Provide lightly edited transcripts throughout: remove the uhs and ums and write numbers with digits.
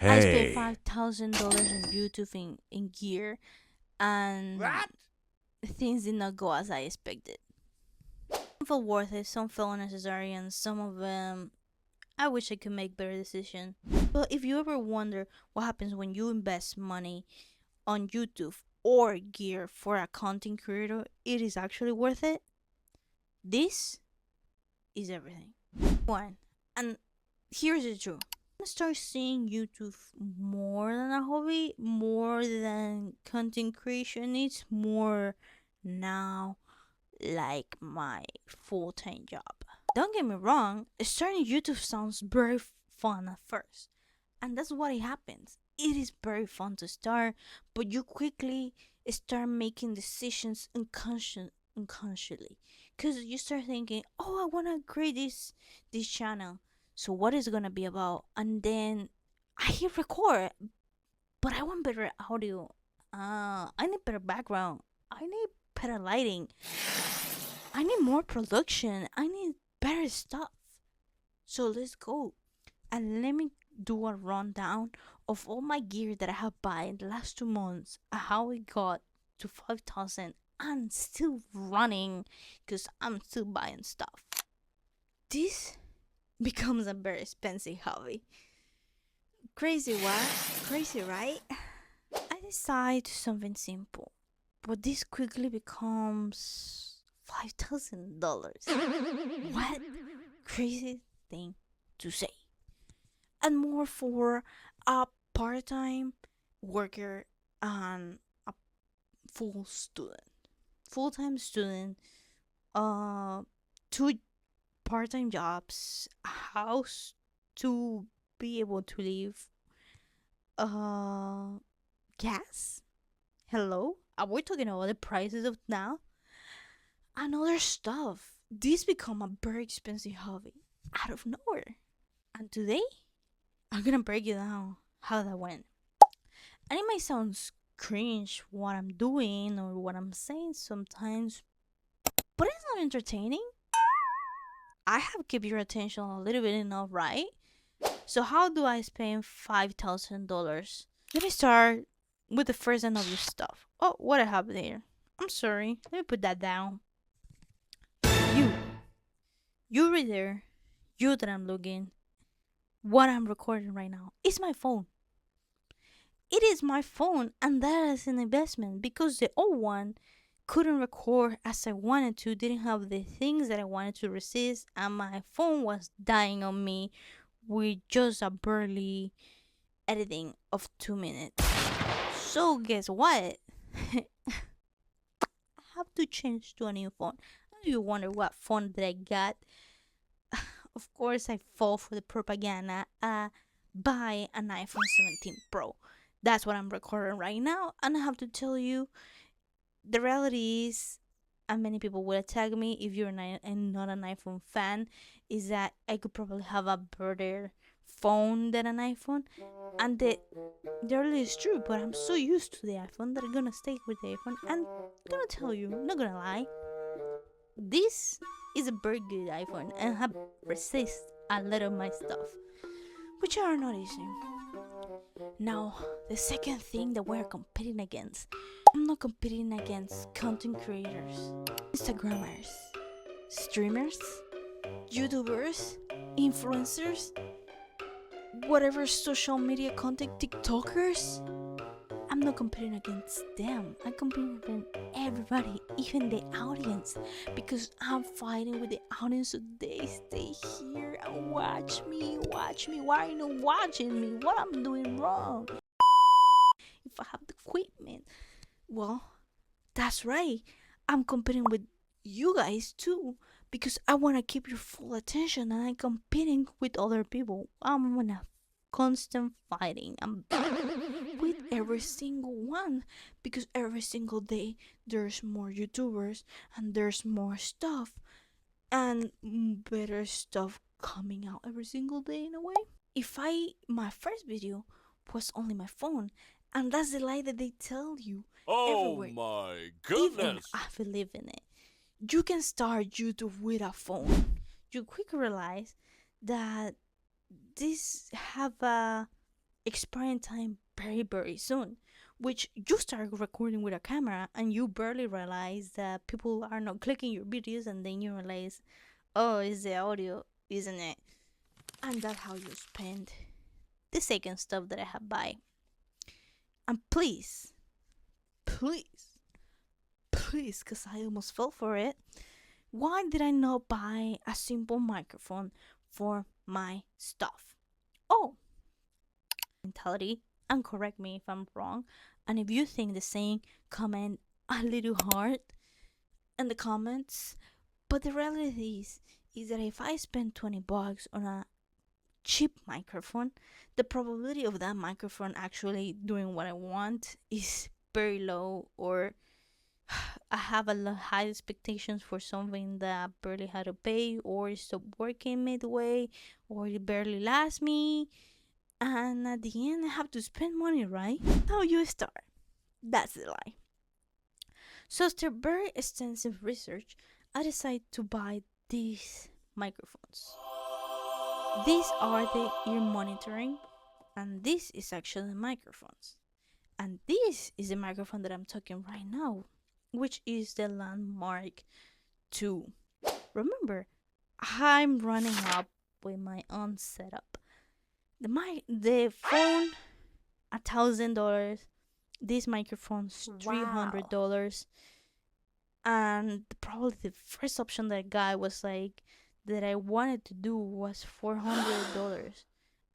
I spent Hey. $5,000 on YouTube in gear, and What? things did not go as I expected. Some felt worth it, some felt unnecessary, and some of them I wish I could make better decisions. But if you ever wonder what happens when you invest money on YouTube or gear for a content creator, it is actually worth it. This is everything. One, and here's the truth. I start seeing YouTube more than a hobby, more than content creation. It's more now like my full-time job. Don't get me wrong, starting YouTube sounds very fun at first, and that's what it happens. It is very fun to start, but you quickly start making decisions unconsciously, because you start thinking, "Oh, I wanna create this channel. So what is it gonna be about?" And then I hit record, but I want better audio. I need better background. I need better lighting. I need more production. I need better stuff. So let's go. And let me do a rundown of all my gear that I have bought in the last 2 months, how it got to 5,000 and still running because I'm still buying stuff. This becomes a very expensive hobby. Crazy, what? Crazy, right? I decide something simple, but this quickly becomes $5,000. What crazy thing to say? And more for a part-time worker and a full student. Full-time student, uh, two part-time jobs, a house to be able to live, uh, gas. Hello, are we talking about the prices of now? And other stuff. This become a very expensive hobby out of nowhere. And today, I'm gonna break you down how that went. And it might sound cringe what I'm doing or what I'm saying sometimes, but it's not entertaining. I have kept your attention a little bit enough, right? So how do I spend $5,000? Let me start with the first and obvious stuff. Oh, what I have there. I'm sorry. Let me put that down. You. You right there. You that I'm looking. What I'm recording right now. It's my phone. It is my phone, and that is an investment because the old one couldn't record as I wanted to, didn't have the things that I wanted to resist, and my phone was dying on me with just a barely editing of 2 minutes. So guess what? I have to change to a new phone. And you wonder what phone that I got? Of course, I fall for the propaganda. Buy an iPhone 17 Pro. That's what I'm recording right now, and I have to tell you, the reality is, and many people will attack me if you're not an iPhone fan, is that I could probably have a better phone than an iPhone, and the reality is true. But I'm so used to the iPhone that I'm gonna stay with the iPhone. And I'm gonna tell you, I'm not gonna lie, this is a very good iPhone and have resist a lot of my stuff, which are noticing. Now, the second thing that we're competing against, I'm not competing against content creators, Instagrammers, streamers, YouTubers, influencers, whatever social media content, TikTokers. I'm not competing against them. I'm competing against everybody, even the audience, because I'm fighting with the audience so they stay here and watch me. Watch me. Why are you not watching me? What I'm doing wrong? If I have the equipment, well, that's right. I'm competing with you guys too because I want to keep your full attention and I'm competing with other people. I'm on a constant fighting. I'm with every single one because every single day there's more YouTubers and there's more stuff and better stuff coming out every single day in a way. If my first video was only my phone, and that's the lie that they tell you Oh everywhere, my even goodness! I believe in it. You can start YouTube with a phone. You quickly realize that this have a expiring time very, very soon. Which you start recording with a camera and you barely realize that people are not clicking your videos, and then you realize, oh, it's the audio, isn't it? And that's how you spend the second stuff that I have buy. And please, because I almost fell for it. Why did I not buy a simple microphone for my stuff? Oh, mentality, and correct me if I'm wrong. And if you think the same, comment a little hard in the comments. But the reality is that if I spend $20 on a cheap microphone, the probability of that microphone actually doing what I want is very low, or I have high expectations for something that I barely had to pay, or it stopped working midway, or it barely lasts me, and at the end I have to spend money, right? How you start? That's the lie. So after very extensive research, I decided to buy these microphones. These are the ear monitoring, and this is actually microphones. And this is the microphone that I'm talking right now, which is the Landmark 2. Remember, I'm running up with my own setup. The phone, $1,000. This microphone's $300. And probably the first option that I got was like that I wanted to do was $400.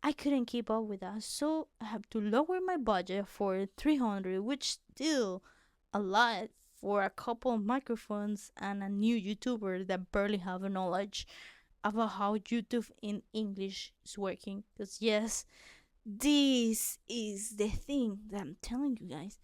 I couldn't keep up with that, so I have to lower my budget for $300, which still a lot for a couple of microphones and a new YouTuber that barely have knowledge about how YouTube in English is working. Because yes, this is the thing that I'm telling you guys.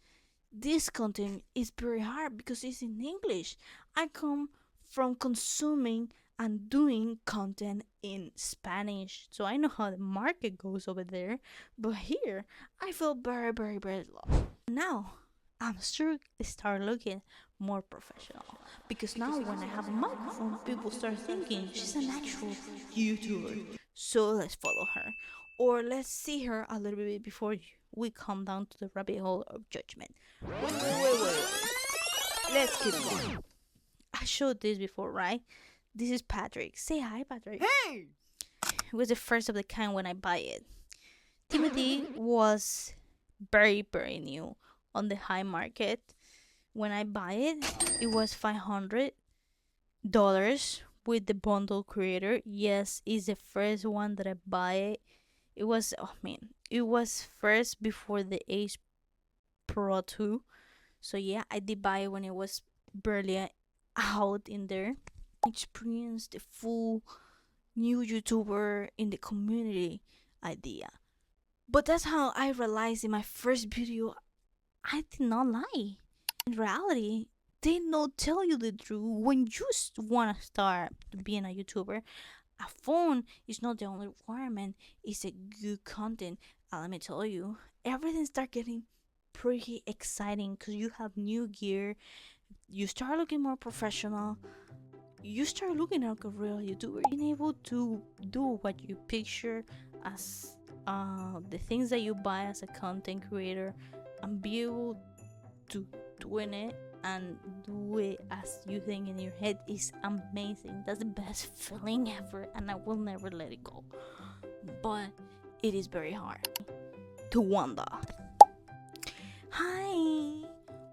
This content is very hard because it's in English. I come from consuming and doing content in Spanish, so I know how the market goes over there. But here, I feel very, very, very low. Now, I'm sure start looking more professional, because now when I have a microphone, people start thinking she's an actual YouTuber. So let's follow her, or let's see her a little bit before we come down to the rabbit hole of judgment. Wait. Let's keep going. I showed this before, right? This is Patrick. Say hi, Patrick. Hey! It was the first of the kind when I buy it. Timothy was very, very new on the high market. When I buy it, it was $500 with the bundle creator. Yes, it's the first one that I buy it. It was, it was first before the Ace Pro 2. So yeah, I did buy it when it was barely out in there. Experienced the full new YouTuber in the community idea. But that's how I realized in my first video, I did not lie. In reality, they not tell you the truth. When you want to start being a YouTuber, a phone is not the only requirement. It's a good content. And let me tell you, everything start getting pretty exciting because you have new gear. You start looking more professional. You start looking like a real YouTuber. Being able to do what you picture as the things that you buy as a content creator, and be able to doing it and do it as you think in your head is amazing. That's the best feeling ever, and I will never let it go. But it is very hard. To Wanda. Hi,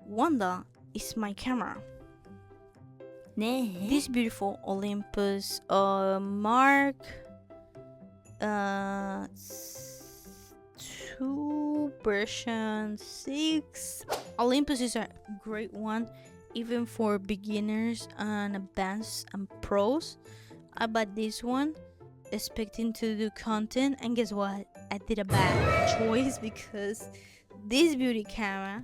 Wanda is my camera. This beautiful Olympus Mark 2 version 6. Olympus is a great one, even for beginners and advanced and pros. I bought this one expecting to do content, and guess what? I did a bad choice, because this beauty camera,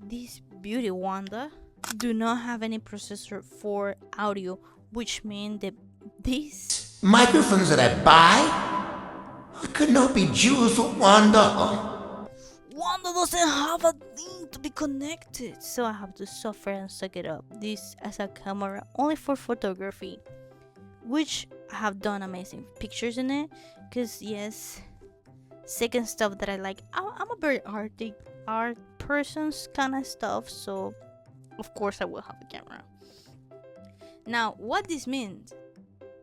this beauty Wanda, do not have any processor for audio, which means that these Microphones that I buy could not be used for Wanda. Wanda doesn't have a thing to be connected, so I have to suffer and suck it up. This as a camera only for photography, which I have done amazing pictures in it, because yes, Second stuff that I like, I'm a very art person's kind of stuff, so of course I will have a camera. Now, what this means,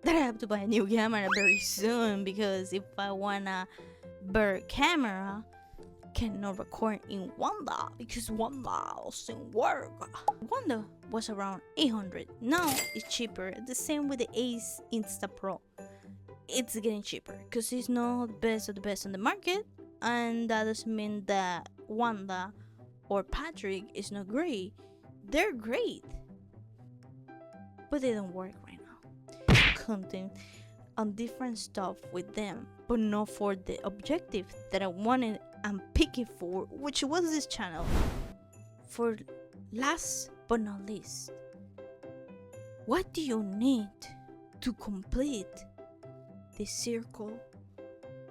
that I have to buy a new camera very soon, because if I want a better camera, cannot record in Wanda because Wanda doesn't work. Wanda was around 800. Now it's cheaper. The same with the Ace Insta Pro. It's getting cheaper because it's not the best of the best on the market, and that doesn't mean that Wanda or Patrick is not great. They're great, but they don't work right now. Content on different stuff with them, but not for the objective that I wanted and picking for, which was this channel. For last but not least, what do you need to complete the circle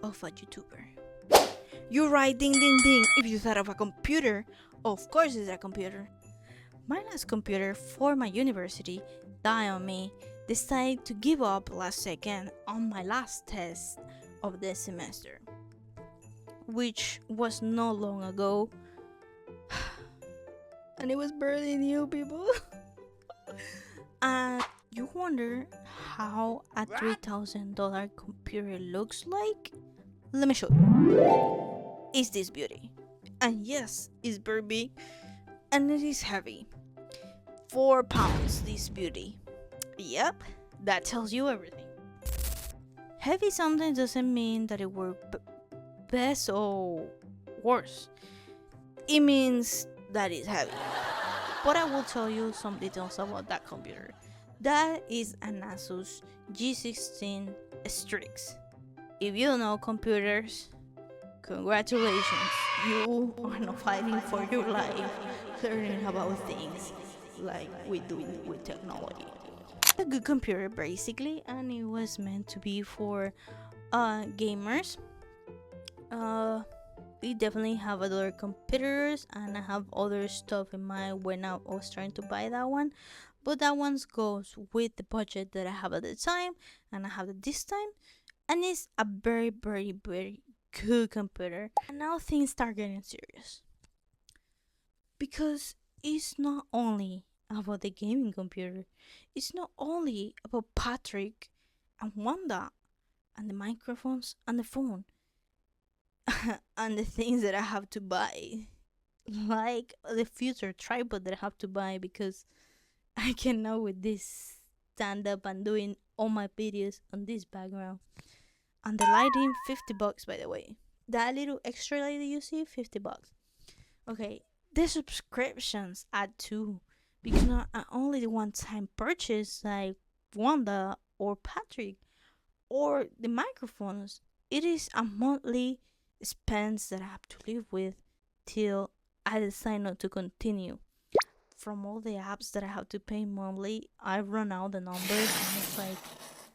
of a YouTuber? You're right, ding ding ding. If you thought of a computer, of course it's a computer. My last computer for my university died on me. Decided to give up last second on my last test of the semester, which was not long ago, and it was barely new, people. And you wonder how a $3,000 computer looks like? Let me show you. It's this beauty, and yes, it's very big, and it is heavy. 4 pounds, this beauty. Yep, that tells you everything. Heavy sometimes doesn't mean that it works best or worse. It means that it's heavy. But I will tell you some details about that computer. That is an Asus G16 Strix. If you don't know computers, congratulations. You are not fighting for your life, learning about things like we do with technology. A good computer basically, and it was meant to be for gamers. We definitely have other competitors, and I have other stuff in mind when I was trying to buy that one, but that one goes with the budget that I have at the time and I have at this time, and it's a very very very good computer. And now things start getting serious, because it's not only about the gaming computer, it's not only about Patrick and Wanda and the microphones and the phone and the things that I have to buy, like the future tripod that I have to buy, because I cannot with this stand up and doing all my videos on this background. And the lighting, $50 by the way. That little extra light that you see, $50. Okay, the subscriptions add too, because not only the one-time purchase like Wanda or Patrick or the microphones, it is a monthly expense that I have to live with till I decide not to continue. From all the apps that I have to pay monthly, I run out the numbers, and it's like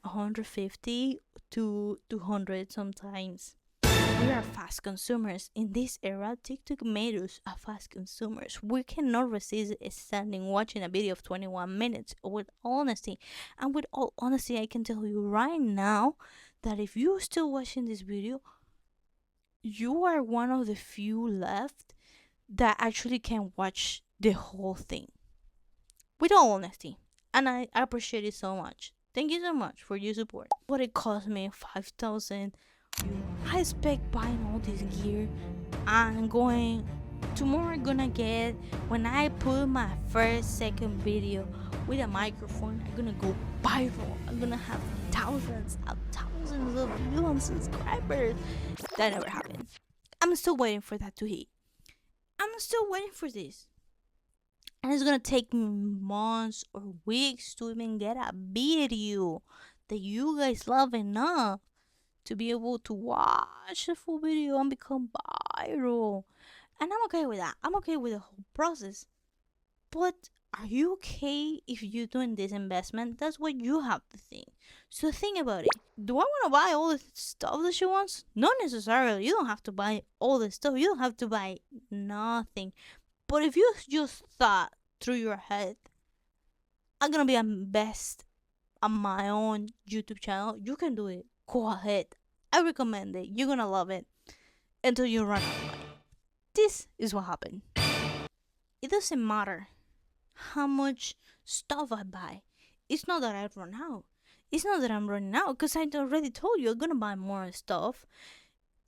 150 to 200 sometimes. We are fast consumers. In this era, TikTok made us a fast consumers. We cannot resist standing watching a video of 21 minutes with honesty. And with all honesty, I can tell you right now that if you're still watching this video, you are one of the few left that actually can watch the whole thing. With all honesty. And I appreciate it so much. Thank you so much for your support. What it cost me, 5,000. I expect buying all this gear and going tomorrow. I'm gonna get, when I put my second video with a microphone, I'm gonna go viral. I'm gonna have thousands and thousands of views and subscribers. That never happened. I'm still waiting for that to hit. I'm still waiting for this. And it's gonna take me months or weeks to even get a video that you guys love enough to be able to watch the full video and become viral. And I'm okay with that. I'm okay with the whole process. But are you okay if you're doing this investment? That's what you have to think. So think about it. Do I want to buy all the stuff that she wants? Not necessarily. You don't have to buy all the stuff. You don't have to buy nothing. But if you just thought through your head, I'm gonna be a best on my own YouTube channel, you can do it. Go ahead. I recommend it. You're gonna love it. until you run out of money. This is what happened. It doesn't matter how much stuff I buy. It's not that I run out. It's not that I'm running out because I already told you I'm gonna buy more stuff.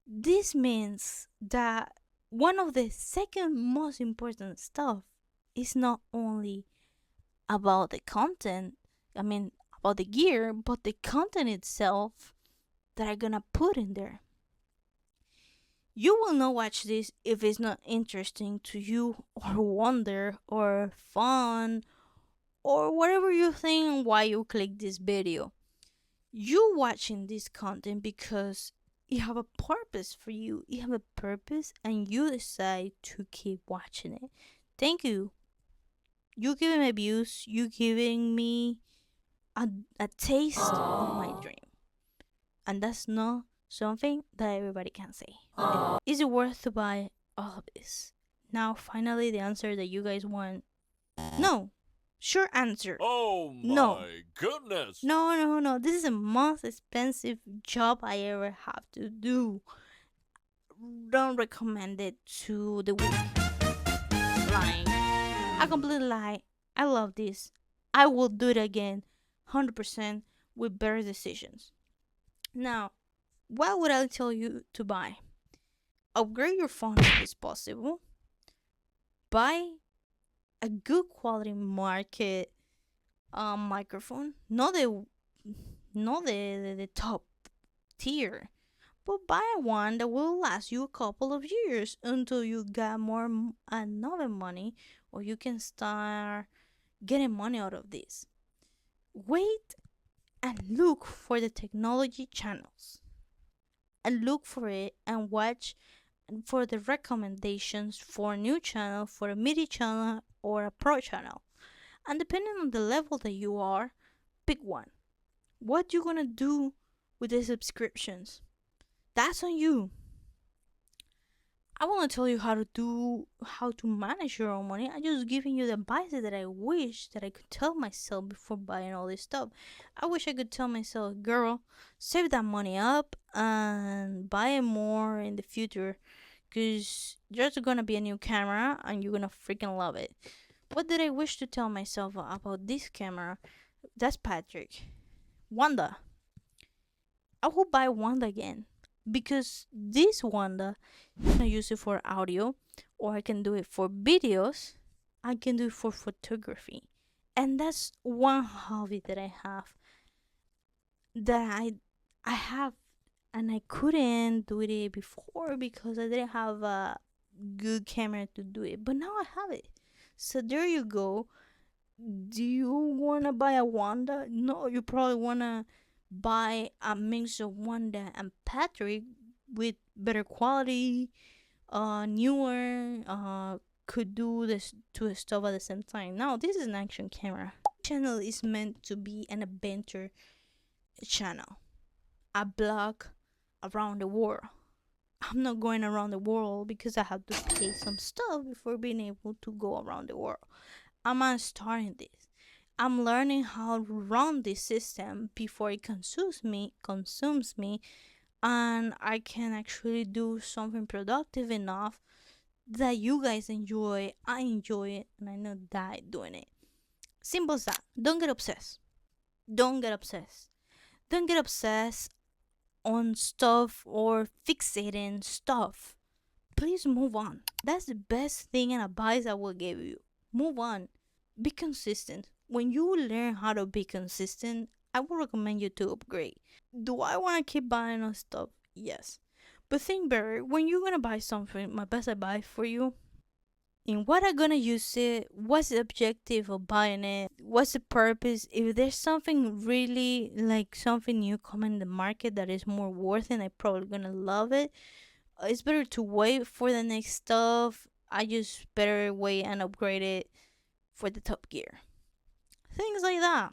This means that one of the second most important stuff is not only about the content, I mean, about the gear, but the content itself that I'm gonna put in there. You will not watch this if it's not interesting to you or wonder or fun or whatever you think why you click this video. You watching this content because you have a purpose for you. You have a purpose and you decide to keep watching it. Thank you. You giving me views. You giving me a taste of my dream. And that's not something that everybody can say. Is it worth to buy all of this? Now, finally, the answer that you guys want. No. Short answer. Oh No. my goodness! No. This is the most expensive job I ever have to do. Don't recommend it to the weak. Lying. I completely lie. I love this. I will do it again. 100% with better decisions. Now, what would I tell you to buy? Upgrade your phone if it's possible. Buy a good quality market microphone, not the top tier, but buy one that will last you a couple of years until you get more another money, or you can start getting money out of this. Wait and look for the technology channels, and look for it and watch for the recommendations for a new channel, for a MIDI channel, or a pro channel. And depending on the level that you are, pick one. What you gonna do with the subscriptions? That's on you. I wanna tell you how to manage your own money. I'm just giving you the advice that I wish that I could tell myself before buying all this stuff. I wish I could tell myself, girl, save that money up and buy it more in the future, because there's gonna be a new camera and you're gonna freaking love it. What did I wish to tell myself about this camera? That's Patrick. Wanda. I will buy Wanda again because this Wanda, I can use it for audio, or I can do it for videos. I can do it for photography, and that's one hobby that I have that I have, and I couldn't do it before because I didn't have a good camera to do it. But now I have it. So there you go. Do you wanna buy a Wanda? No, you probably wanna buy a mix of Wanda and Patrick with better quality, newer, could do this two stuff at the same time. Now this is an action camera. Channel is meant to be an adventure channel, a blog around the world. I'm not going around the world because I have to pay some stuff before being able to go around the world. I'm not starting this. I'm learning how to run this system before it consumes me, and I can actually do something productive enough that you guys enjoy, I enjoy it, and I know that I'm doing it. Simple as that. Don't get obsessed. Don't get obsessed. Don't get obsessed on stuff or fixating stuff. Please move on. That's the best thing and advice I will give you. Move on. Be consistent. When you learn how to be consistent, I would recommend you to upgrade. Do I want to keep buying on stuff? Yes. But think better. When you're going to buy something, my best advice for you, in what I'm going to use it, what's the objective of buying it, what's the purpose, if there's something really like something new coming in the market that is more worth it, I'm probably going to love it. It's better to wait for the next stuff. I just better wait and upgrade it for the top gear. Things like that.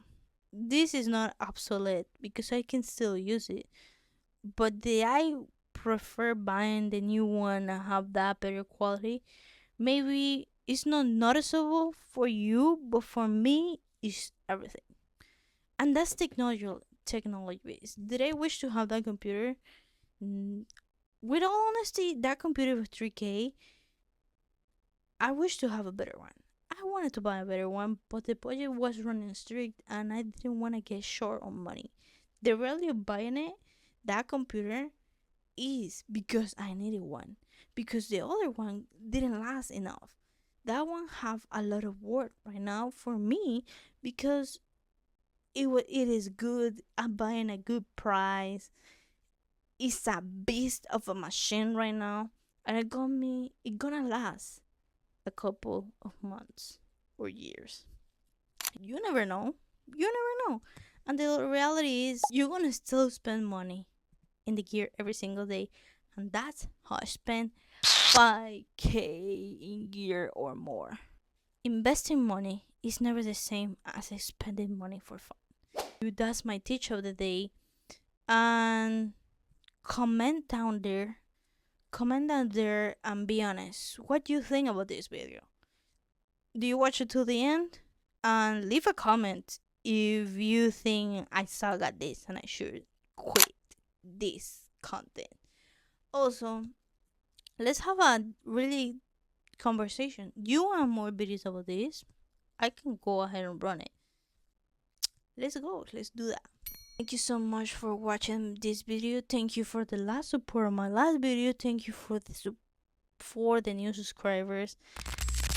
This is not obsolete because I can still use it. But I prefer buying the new one and have that better quality. Maybe it's not noticeable for you, but for me, it's everything. And that's technology based. Did I wish to have that computer? With all honesty, that computer with 3K, I wish to have a better one. I wanted to buy a better one, but the budget was running strict and I didn't want to get short on money. The reality of buying that computer, is because I needed one. Because the other one didn't last enough. That one have a lot of work right now for me because it is good. I'm buying a good price. It's a beast of a machine right now, and it gonna last a couple of months or years. You never know. You never know. And the reality is, you're gonna still spend money in the gear every single day, and that's how I spend 5K in gear or more. Investing money is never the same as spending money for fun. That's my teach of the day. And comment down there. Comment down there and be honest. What do you think about this video? Do you watch it to the end? And leave a comment if you think I suck at this and I should quit this content. Also, let's have a really conversation. You want more videos about this? I can go ahead and run it. Let's go. Let's do that. Thank you so much for watching this video. Thank you for the last support on my last video. Thank you for the new subscribers.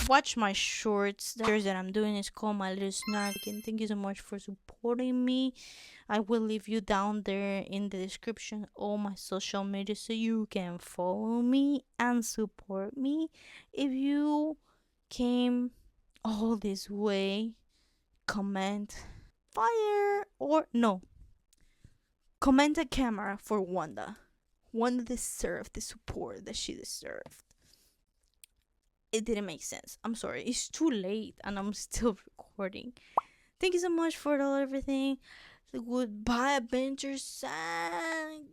Watch my shorts. The shorts that I'm doing is called My Little Snack. And thank you so much for supporting me. I will leave you down there in the description all my social media so you can follow me and support me. If you came all this way, comment fire or no. Comment a camera for Wanda. Wanda deserved the support that she deserved. It didn't make sense. I'm sorry. It's too late and I'm still recording. Thank you so much for everything. Goodbye, Adventure Sang.